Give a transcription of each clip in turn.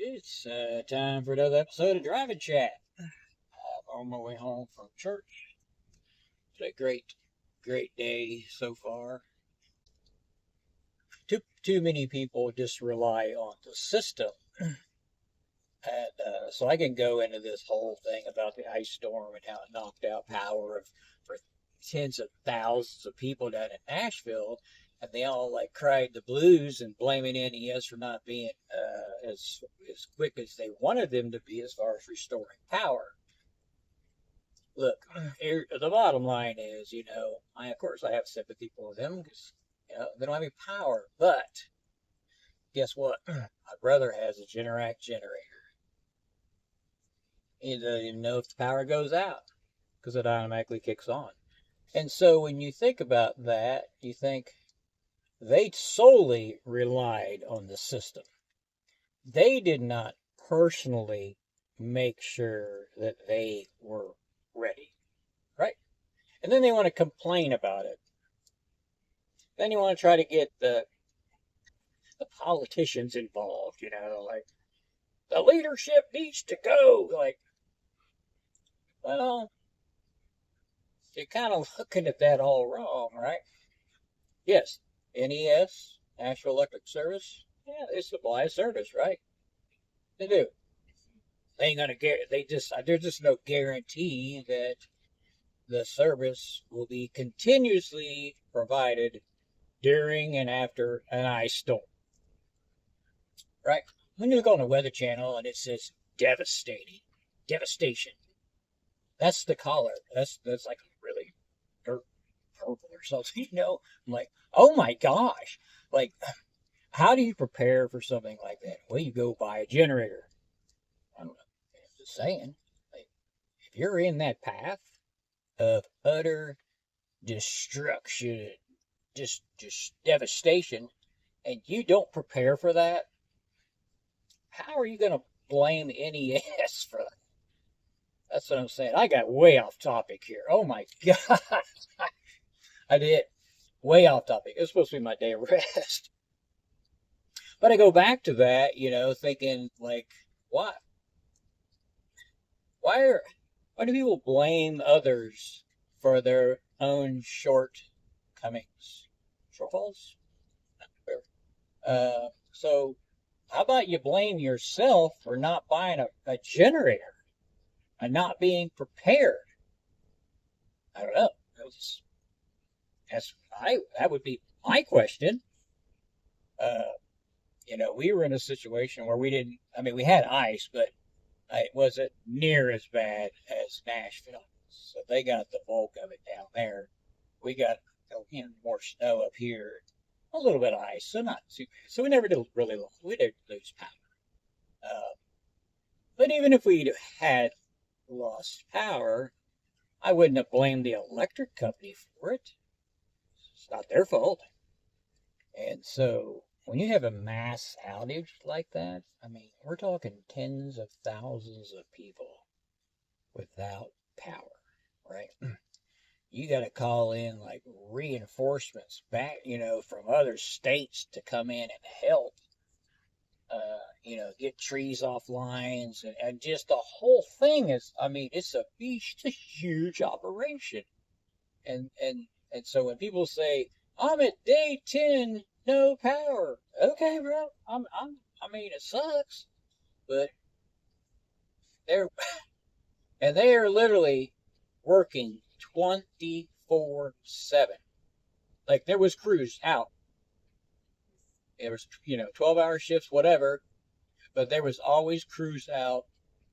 It's time for another episode of Driving Chat. I'm on my way home from church. It's a great day so far. Too many people just rely on the system, and so I can go into this whole thing about the ice storm and how it knocked out power for tens of thousands of people down in Nashville, and they all like cried the blues and blaming NES for not being as quick as they wanted them to be as far as restoring power. Look, the bottom line is, I of course I have sympathy for them because they don't have any power. But guess what? My brother has a Generac generator. He doesn't even know if the power goes out because it automatically kicks on. And so when you think about that, you think they solely relied on the system. They did not personally make sure that they were ready, right? And then they want to complain about it. Then you want to try to get the politicians involved, like the leadership needs to go. Like, well, you're kind of looking at that all wrong, right? Yes, NES, National Electric Service, yeah, they supply a service, right? They do. They ain't gonna get. There's just no guarantee that the service will be continuously provided during and after an ice storm, right? When you look on the Weather Channel and it says devastation, that's the color. That's like really dark purple or something, I'm like, oh my gosh, like, how do you prepare for something like that? Well, you go buy a generator. I don't know. I'm just saying, like, if you're in that path of utter destruction, just devastation, and you don't prepare for that, how are you going to blame NES for that? That's what I'm saying. I got way off topic here. Oh my God. I did. Way off topic. It's supposed to be my day of rest. But I go back to that, thinking like, why? Why do people blame others for their own shortcomings? Shortfalls? So how about you blame yourself for not buying a generator and not being prepared? I don't know. That would be my question. We were in a situation where we had ice, but it wasn't near as bad as Nashville. So they got the bulk of it down there. We got more snow up here, a little bit of ice, so not too bad. So we never did we didn't lose power. But even if we had lost power, I wouldn't have blamed the electric company for it. It's not their fault. And so when you have a mass outage like that, we're talking tens of thousands of people without power, right? You got to call in like reinforcements back, from other states to come in and help, get trees off lines, and just the whole thing is, it's a huge operation. And so when people say, I'm at day 10, no power. Okay, bro. It sucks, but they're they are literally working 24/7. Like there was crews out. It was 12-hour shifts, whatever, but there was always crews out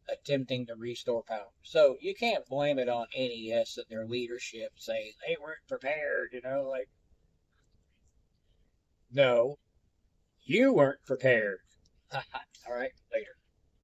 attempting to restore power. So you can't blame it on NES and their leadership saying they weren't prepared. Like, no, you weren't prepared. All right, later.